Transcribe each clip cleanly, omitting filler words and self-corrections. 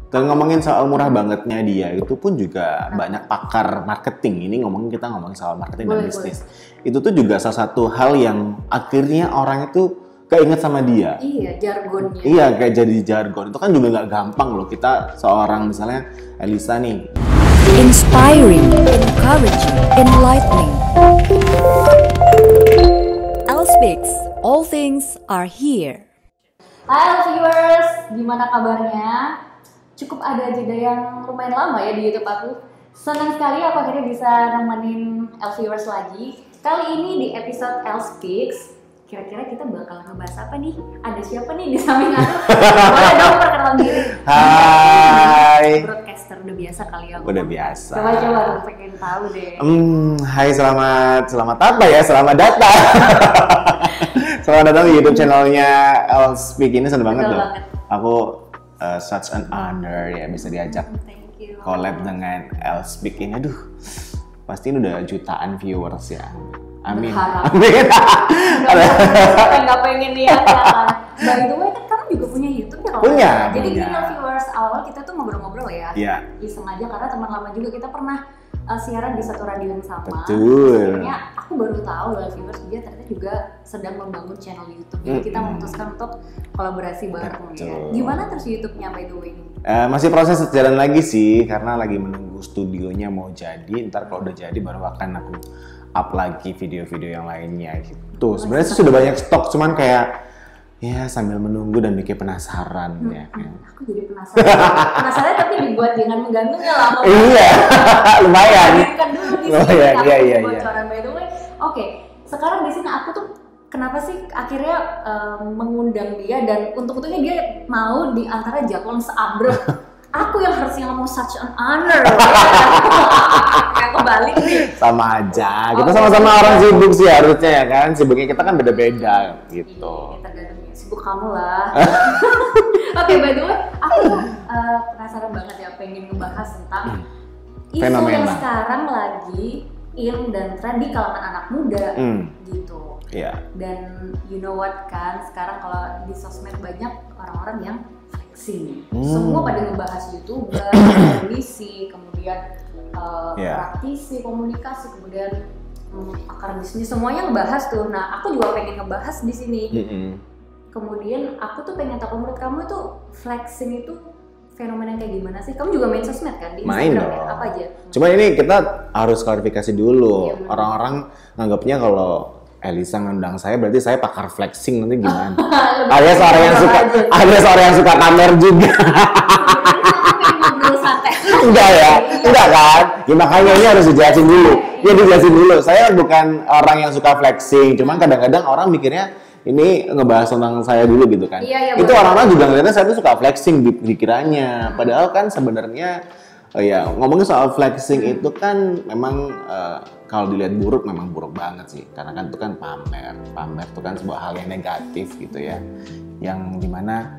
Dan ngomongin soal murah bangetnya dia, itu pun juga banyak pakar marketing. Ini kita ngomongin soal marketing dan bisnis. Itu tuh juga salah satu hal yang akhirnya orang itu keinget sama dia. Iya, jargonnya. Iya, kayak jadi jargon. Itu kan juga nggak gampang loh. Kita seorang misalnya Elisa nih. Inspiring, encouraging, enlightening. Elspeaks, all things are here. Hai viewers, gimana kabarnya? Cukup ada jeda yang lumayan lama ya di YouTube aku. Senang sekali aku akhirnya bisa nemenin viewers lagi. Kali ini di episode Elspeaks, kira-kira kita bakal ngebahas apa nih? Ada siapa nih di samping aku? Boleh dong perkenalan diri. Hai. Broadcaster udah biasa kali ya. Udah biasa. Coba pengen tahu deh. Hai, selamat apa ya? Selamat datang. Selamat datang di YouTube channelnya Elspeak. Ini seneng banget loh. Aku such an honor ya bisa diajak collab dengan Elspeak ini. Aduh, pasti ini udah jutaan viewers ya. Amin. Amin. Nggak pengen lihat ya. By the way kan kamu juga punya YouTube ya kalau punya. Jadi gini viewers, awal kita tuh ngobrol-ngobrol ya. Iya. Iseng aja karena teman lama juga kita pernah siaran di satu radio yang sama. Betul. Akhirnya aku baru tahu lah viewers dia ternyata juga sedang membangun channel YouTube. Jadi kita memutuskan untuk kolaborasi bareng ya. Gimana terus YouTube-nya by the way? Masih proses jalan lagi sih karena lagi menunggu studionya mau jadi. Ntar kalau udah jadi baru akan aku up lagi video-video yang lainnya gitu. Sebenarnya sih sudah banyak stok, cuman kayak ya sambil menunggu dan bikin penasaran ya. Aku jadi penasaran tapi dibuat dengan menggantungnya lama. Iya, lumayan. Kan dulu di lumayan, iya. bocoran by the way. Oke, sekarang di sini aku tuh kenapa sih akhirnya mengundang dia dan untuk-untuknya dia mau di antara jadwal seabrek. Aku yang harusnya ngomong such an honor. Kayak kebalik nih. Sama aja. Kita sama-sama orang sibuk sih harusnya ya kan. Sibuknya kita kan beda-beda gitu. Iya, tergantung sibuk kamu lah. Oke, by the way, aku penasaran banget ya pengen ngebahas tentang isu yang sekarang lagi in dan tren di kalangan anak muda gitu. Iya. Dan you know what kan, sekarang kalau di sosmed banyak orang-orang yang flexing. Semua pada ngebahas YouTuber, polisi, kemudian praktisi, komunikasi, kemudian pakar bisnis, semuanya ngebahas tuh. Nah, aku juga pengen ngebahas di sini. Kemudian aku tuh pengen tahu menurut kamu itu flexing itu fenomena kayak gimana sih? Kamu juga main sosmed kan di Instagram ya? Apa aja? Cuma ini kita harus klarifikasi dulu. Orang-orang nganggapnya kalau Elisa ngundang saya berarti saya pakar flexing, nanti gimana? Ada seorang yang suka pamer juga. Enggak ya, enggak kan? Ya makanya ini harus dijelasin dulu. Ya dijelasin dulu. Saya bukan orang yang suka flexing, cuman kadang-kadang orang mikirnya ini ngebahas tentang saya dulu gitu kan. Iya, itu orang-orang juga ngeliatnya saya tuh suka flexing dikiranya. Padahal kan sebenarnya ya ngomongin soal flexing itu kan memang kalau dilihat buruk memang buruk banget sih. Karena kan itu kan pamer itu kan sebuah hal yang negatif gitu ya. Yang dimana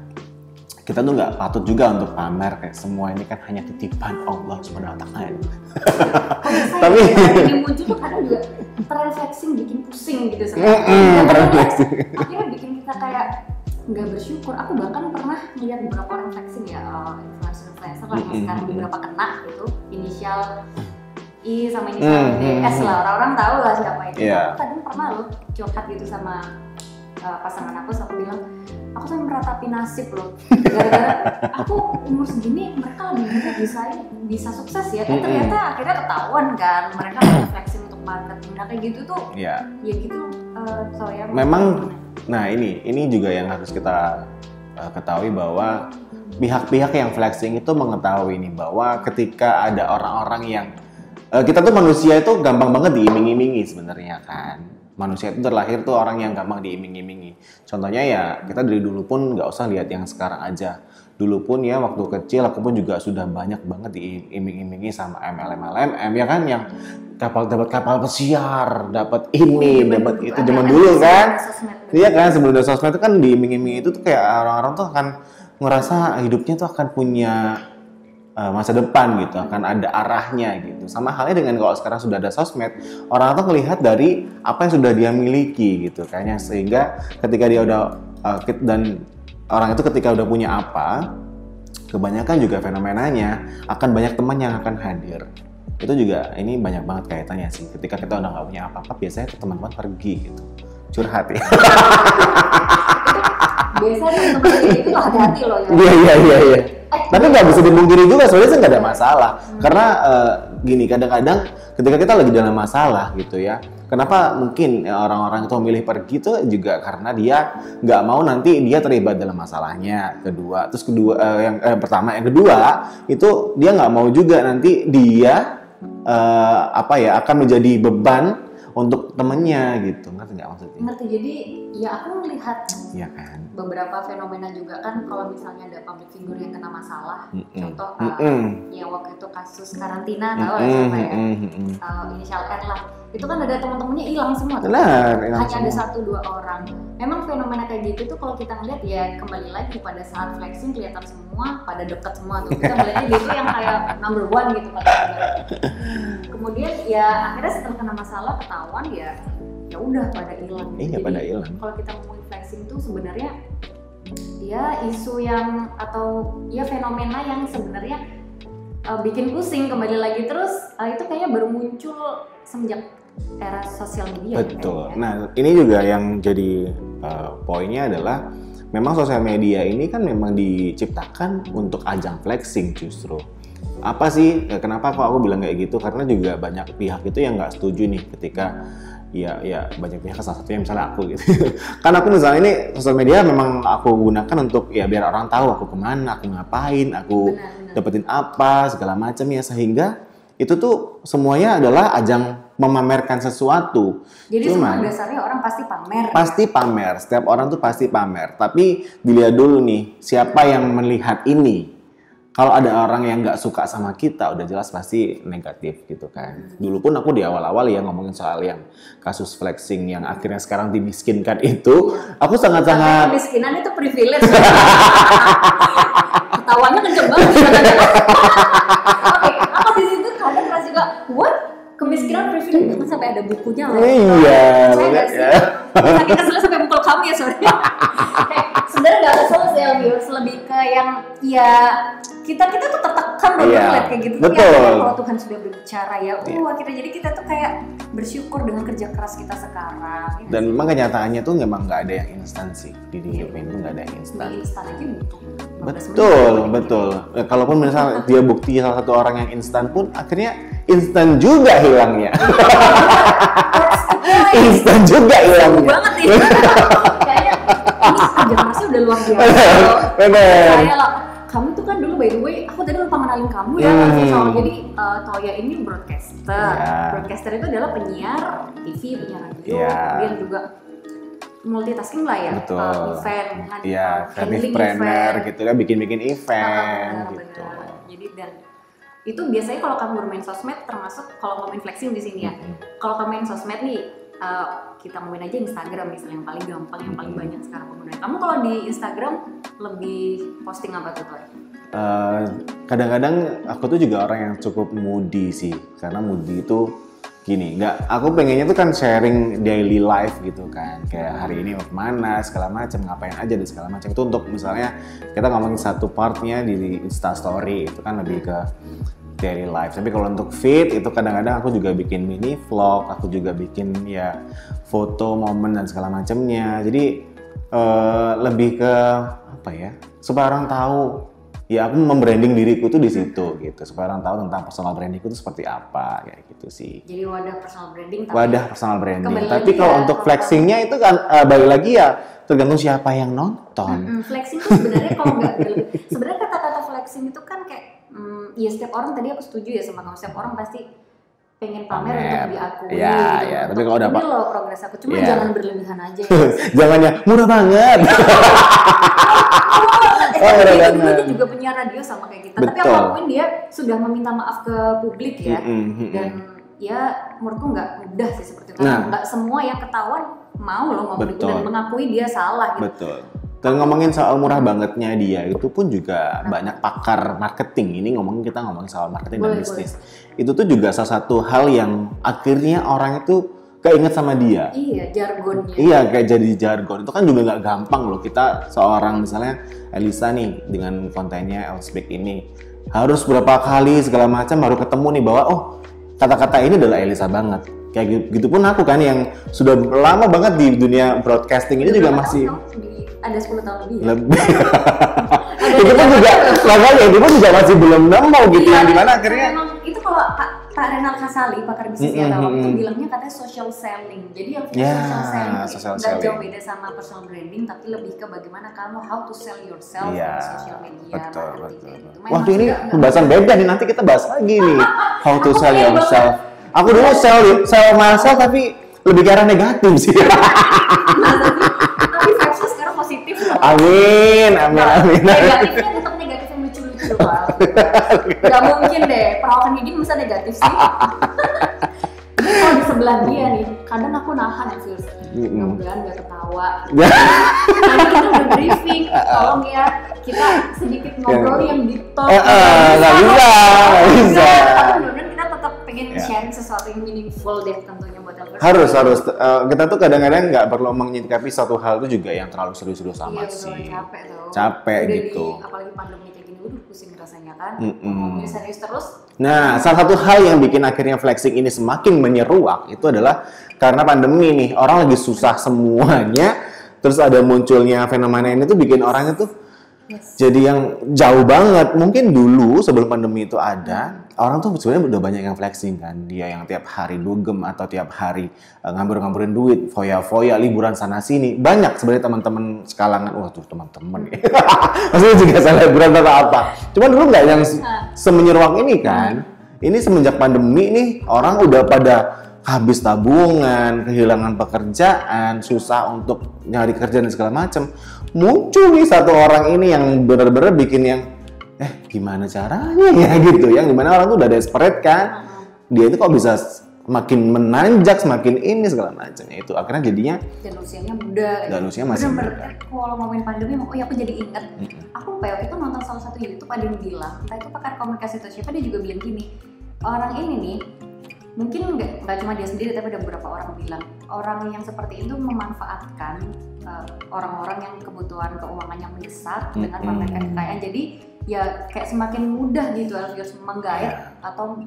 kita tuh nggak patut juga untuk pamer, kayak semua ini kan hanya titipan Allah Subhanahu wa Ta'ala. Tapi yang muncul tuh kadang juga tren flexing bikin pusing gitu akhirnya bikin kita kayak nggak bersyukur. Aku bahkan pernah melihat beberapa orang flexing ya, influencer lah yang sekarang beberapa kena gitu, inisial I sama inisial DS lah, orang-orang tahu lah siapa itu. Aku kadang pernah loh curhat gitu sama pasangan aku bilang, aku sampai meratapi nasib loh, gara-gara aku umur segini mereka lebih muda bisa sukses ya, ternyata akhirnya ketahuan kan mereka flexing untuk marketing. Nah kayak gitu tuh ya gitu soalnya memang. Nah ini juga yang harus kita ketahui bahwa pihak-pihak yang flexing itu mengetahui nih bahwa ketika ada orang-orang yang kita tuh manusia itu gampang banget diiming-imingi sebenarnya kan. Manusia itu terlahir tuh orang yang gampang diiming-imingi. Contohnya ya kita dari dulu pun nggak usah lihat yang sekarang aja. Dulu pun ya waktu kecil aku pun juga sudah banyak banget diiming-imingi sama MLM ya kan, yang dapat kapal pesiar, dapat ini, dapat itu zaman dulu kan. Iya kan, sebelum ada sosmed itu kan diiming-imingi itu tuh kayak orang-orang tuh akan ngerasa hidupnya tuh akan punya masa depan gitu, akan ada arahnya gitu. Sama halnya dengan kalau sekarang sudah ada sosmed, orang tuh melihat dari apa yang sudah dia miliki gitu kayaknya, sehingga ketika dia udah dan orang itu ketika udah punya apa, kebanyakan juga fenomenanya akan banyak teman yang akan hadir. Itu juga ini banyak banget kaitannya sih. Ketika kita udah nggak punya apa-apa, biasanya teman-teman pergi gitu, curhat ya. Biasanya teman-teman itu tuh hati-hati loh ya. Iya. Tapi nggak bisa dipungkiri juga, soalnya sih nggak ada masalah. Karena gini, kadang-kadang ketika kita lagi dalam masalah gitu ya, kenapa mungkin orang-orang itu memilih pergi itu juga karena dia nggak mau nanti dia terlibat dalam masalahnya. Yang pertama, yang kedua itu dia nggak mau juga nanti dia akan menjadi beban untuk temennya gitu, ngerti nggak maksudnya? Ngerti, jadi ya aku melihat beberapa fenomena juga kan, kalau misalnya ada public figure yang kena masalah, contoh ya waktu itu kasus karantina, tahu lah siapa ya, inisial R lah, itu kan ada teman-temannya hilang semua, hanya ada 1-2 orang. Memang fenomena kayak gitu tuh kalau kita ngeliat ya kembali lagi pada saat flexing kelihatan semua pada deket semua tuh, kita melihatnya dia tuh yang kayak number 1 gitu kan. Kemudian ya akhirnya setelah kena masalah ketahuan ya udah pada hilang. Iya, pada hilang. Kalau kita ngomongin flexing tuh sebenarnya ya isu yang atau ya fenomena yang sebenarnya bikin pusing kembali lagi, terus itu kayaknya baru muncul semenjak era sosial media. Betul. Nah, ini juga yang jadi poinnya adalah memang sosial media ini kan memang diciptakan untuk ajang flexing justru. Apa sih, kenapa kok aku bilang kayak gitu? Karena juga banyak pihak itu yang nggak setuju nih ketika ya banyak pihak, salah satunya misalnya aku gitu. Kan aku misalnya ini sosial media memang aku gunakan untuk ya biar orang tahu aku kemana, aku ngapain, aku dapetin apa, segala macam ya, sehingga itu tuh semuanya adalah ajang memamerkan sesuatu. Jadi semua dasarnya orang pasti pamer. Pasti pamer, setiap orang tuh pasti pamer. Tapi dilihat dulu nih, siapa yang melihat ini. Kalau ada orang yang nggak suka sama kita, udah jelas pasti negatif gitu kan. Dulu pun aku di awal-awal ya ngomongin soal yang kasus flexing yang akhirnya sekarang dimiskinkan itu, aku sangat-sangat... Kemiskinan itu privilege. Ketawanya kenceng banget. Oke, aku di situ kadang merasa juga, what? Kemiskinan privilege, kan sampai ada bukunya loh. Iya, banget ya. Saking keselnya sampai mukul kamu ya, sorry. Sebenarnya nggak kesel sih, lebih ke yang ya kita tuh tertekan loh ngeliat kayak gitu. Betul. Ya, kalau Tuhan sudah berbicara ya, kita tuh kayak bersyukur dengan kerja keras kita sekarang. Dan memang kenyataannya tuh memang nggak ada yang instan sih di hidup ini, nggak ada yang instan. Di instan aja butuh. Betul. Kalaupun misalnya dia bukti salah satu orang yang instan pun, akhirnya instan juga hilangnya. Instan juga hilangnya. Banget nih. Kayaknya ini kerja kerasnya udah luar biasa. Bener. Kamu tuh kan dulu, by the way, aku tadi lupa kenalin kamu ya. Jadi Toya ini broadcaster. Broadcaster itu adalah penyiar TV, penyiar radio, kemudian juga multitasking lah ya. Betul. Event, handling planner gitu kan, bikin event gitu. Jadi dan itu biasanya kalau kamu bermain sosmed, termasuk kalau ngomongin flexing di sini ya. Kalau kamu main sosmed nih, kita ngomongin aja Instagram misalnya, yang paling gampang, yang paling banyak sekarang penggunaan. Kamu kalau di Instagram lebih posting apa tuh, Toy? Kadang-kadang aku tuh juga orang yang cukup moody sih, karena moody itu gini, aku pengennya tuh kan sharing daily life gitu kan, kayak hari ini mau kemana, segala macam, ngapain aja dan segala macam. Itu untuk misalnya kita ngomongin satu partnya di Insta Story, itu kan lebih ke daily life. Tapi kalau untuk feed itu kadang-kadang aku juga bikin mini vlog, aku juga bikin ya foto momen dan segala macamnya. Jadi lebih ke apa ya, supaya orang tahu ya aku membranding diriku tuh di situ gitu, supaya orang tahu tentang personal brandingku itu seperti apa, kayak gitu sih. Jadi wadah personal branding. Wadah personal branding. Tapi kalau untuk flexingnya itu kan balik lagi ya tergantung siapa yang nonton. Flexing itu sebenarnya kalau nggak sebenarnya kata-kata flexing itu kan kayak ya setiap orang, tadi aku setuju ya sama kamu, setiap orang pasti pengen pamer untuk diakui. Iya. Tapi kalau ini loh progres aku, cuma jangan berlebihan aja. Jangannya murah banget. Dia juga penyiar radio sama kayak kita. Tapi aku akuin dia sudah meminta maaf ke publik ya. Dan ya menurutku nggak mudah sih seperti itu. Nggak semua yang ketahuan mau loh dan mengakui dia salah gitu. Betul. Dan ngomongin soal murah bangetnya dia, itu pun juga banyak pakar marketing. Ini kita ngomongin soal marketing dan bisnis. Itu tuh juga salah satu hal yang akhirnya orang itu keinget sama dia. Iya, jargonnya. Iya, kayak jadi jargon. Itu kan juga nggak gampang loh. Kita seorang misalnya Elisa nih dengan kontennya Elspeak ini harus berapa kali segala macam baru ketemu nih bahwa oh kata-kata ini adalah Elisa banget. Kayak gitu pun aku kan yang sudah lama banget di dunia broadcasting ini juga masih ada 10 tahun lebih. Lebih. Itu pun juga makanya itu pun juga masih belum nemu gitu yang dimana akhirnya. Memang itu kalau Pak Renal Kasali, pakar bisnis itu bilangnya katanya social selling. Jadi yang social selling nggak jauh beda sama personal branding, tapi lebih ke bagaimana kamu how to sell yourself di social media. Betul. Wah ini pembahasan beda nih, nanti kita bahas lagi nih how to sell yourself. Aku dulu sell myself tapi lebih ke arah negatif sih. Tapi vibes sekarang positif loh. Amin. Negatifnya tetap negatif yang lucu-lucu Pak. Gak mungkin deh, perawakan gigi masa negatif sih. Jadi kalau di sebelah dia nih, kadang aku nahan ya Fils. Mudah-mudahan gak ketawa. Karena kita udah briefing, tolong ya kita sedikit ngobrol yang deep talk. Gak bisa. Tapi mudah-mudahan kita tetap pengen sharing sesuatu yang meaningful deh tentunya buat Elvers. Harus. Kita tuh kadang-kadang nggak perlu menyikapi satu hal itu juga yang terlalu serius-serius amat sih. Capek tuh. Capek udah gitu. Apalagi pandemi kayak gini, pusing rasanya kan. Ngomongin serius terus. Nah, salah satu hal yang bikin akhirnya flexing ini semakin menyeruak itu adalah karena pandemi nih, orang lagi susah semuanya, terus ada munculnya fenomena ini tuh bikin orangnya tuh jadi yang jauh banget. Mungkin dulu sebelum pandemi itu ada, orang tuh sebenarnya udah banyak yang flexing kan. Dia yang tiap hari dugem atau tiap hari ngambur-ngamburin duit, foya-foya, liburan sana sini. Banyak sebenarnya teman-teman sekalangan. Wah tuh teman-teman. Maksudnya juga selebgram atau apa. Cuma dulu nggak yang semenyeruak ini kan. Ini semenjak pandemi nih orang udah pada habis tabungan, kehilangan pekerjaan, susah untuk nyari kerjaan dan segala macam. Muncul nih satu orang ini yang benar-benar bikin yang gimana caranya ya gitu, yang dimana orang tuh udah desperate kan, dia itu kok bisa makin menanjak, semakin ini segala macamnya itu akhirnya jadinya dan usianya muda dan usianya masih muda. Kalau ngomongin pandemi, aku jadi inget aku waktu itu nonton salah satu YouTube ada yang bilang, entah itu pakar komunikasi atau siapa, dia juga bilang gini, orang ini nih mungkin nggak cuma dia sendiri tapi ada beberapa orang bilang orang yang seperti itu memanfaatkan orang-orang yang kebutuhan keuangan yang mendesak dengan memamerkan kekayaan. Jadi ya kayak semakin mudah gitu Elvers menggait atau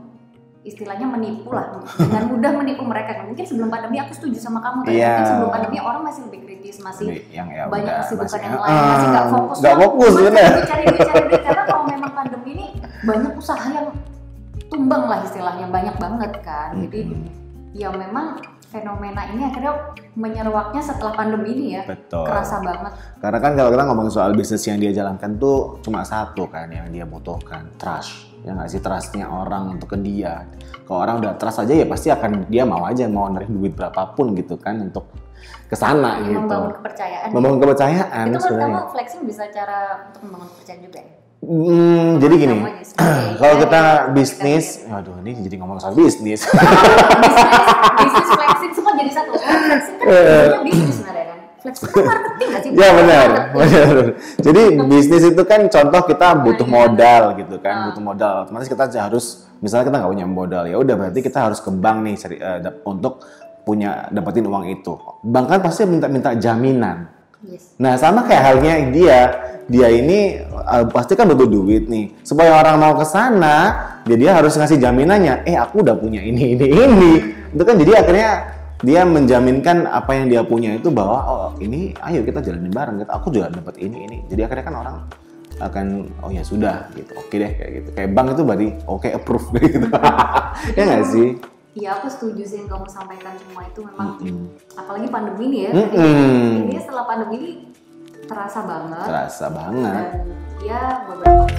istilahnya menipu lah, dengan mudah menipu mereka. Mungkin sebelum pandemi aku setuju sama kamu tadi, mungkin sebelum pandemi orang masih lebih kritis, masih banyak kesibukan yang lain, masih nggak fokus bener. Cari duit karena kalau memang pandemi ini banyak usaha yang tumbang lah istilahnya, banyak banget kan. Jadi ya memang fenomena ini akhirnya menyeruaknya setelah pandemi ini ya. Betul. Kerasa banget. Karena kan kalau kita ngomongin soal bisnis yang dia jalankan tuh cuma satu kan yang dia butuhkan, trust. Ya nggak sih, trustnya orang untuk ke dia. Kalau orang udah trust aja ya pasti akan dia mau aja mau nerima duit berapapun gitu kan untuk kesana gitu. Membangun kepercayaan. Membangun kepercayaan itu sebenarnya. Kamu flexing bisa cara untuk membangun kepercayaan juga ya? Jadi gini, kalau kita bisnis, aduh ini jadi ngomong soal bisnis. Bisnis flexing semua jadi satu. Flexing kan sebenarnya bisnis sebenarnya kan. Flexing kan marketing nggak sih? Ya benar. Jadi bisnis itu kan contoh kita butuh modal gitu kan, butuh modal. Otomatis kita harus, misalnya kita nggak punya modal, ya udah berarti kita harus ke bank nih untuk dapetin uang itu. Bank kan pasti minta jaminan. Yes. Nah sama kayak halnya dia ini pasti kan butuh duit nih, supaya orang mau ke sana dia harus ngasih jaminannya, aku udah punya ini itu kan, jadi akhirnya dia menjaminkan apa yang dia punya itu bahwa ini ayo kita jalanin bareng, aku juga dapat ini, jadi akhirnya kan orang akan ya sudah gitu, oke deh kayak gitu, kayak bank itu berarti oke approve gitu. Ya nggak sih? Iya, aku setuju sih yang kamu sampaikan semua itu memang, apalagi pandemi ini ya. Ini setelah pandemi ini terasa banget. Dan ya beberapa